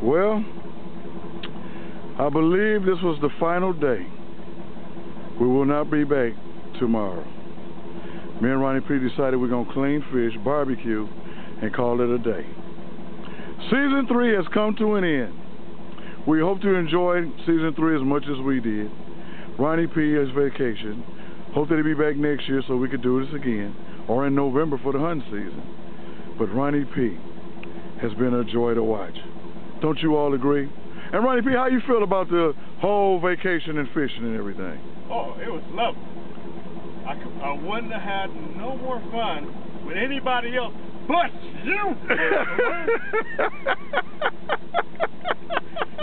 Well, I believe this was the final day. We will not be back tomorrow. Me and Ronnie P decided we're going to clean fish, barbecue, and call it a day. Season 3 has come to an end. We hope you enjoyed Season 3 as much as we did. Ronnie P has vacation. Hope that he'll be back next year so we could do this again, or in November for the hunting season. But Ronnie P has been a joy to watch. Don't you all agree? And Ronnie P, how you feel about the whole vacation and fishing and everything? Oh, it was lovely. I wouldn't have had no more fun with anybody else but you.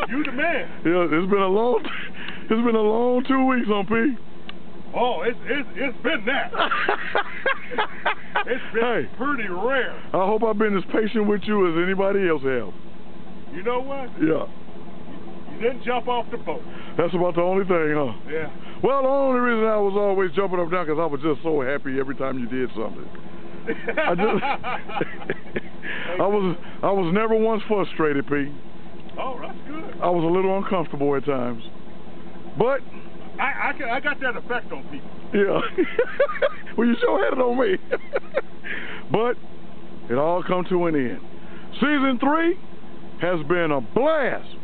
You the man. Yeah, it's been a long 2 weeks on P. Oh, it's been that. It's been pretty rare. I hope I've been as patient with you as anybody else have. You know what? Yeah. You didn't jump off the boat. That's about the only thing, huh? Yeah. Well, the only reason I was always jumping up and down because I was just so happy every time you did something. I was never once frustrated, P. Oh, that's good. I was a little uncomfortable at times, but I got that effect on people. Yeah. Well, you sure had it on me. But it all come to an end. Season 3 has been a blast.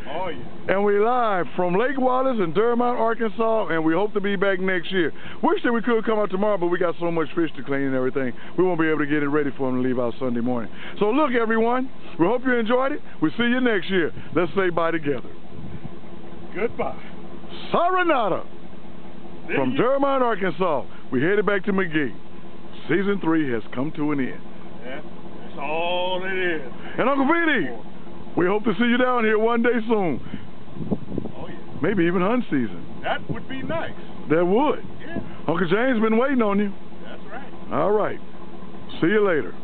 Oh, yeah. And we live from Lake Wallace in Dermont, Arkansas, and we hope to be back next year. Wish that we could come out tomorrow, but we got so much fish to clean and everything. We won't be able to get it ready for them to leave out Sunday morning. So look, everyone, we hope you enjoyed it. We'll see you next year. Let's say bye together. Goodbye. Saranada. From Dermont, Arkansas, we headed back to McGee. Season 3 has come to an end. Yeah, that's all it is. And Uncle Petey, we hope to see you down here one day soon. Oh, yeah. Maybe even hunt season. That would be nice. That would. Yeah. Uncle James been waiting on you. That's right. All right. See you later.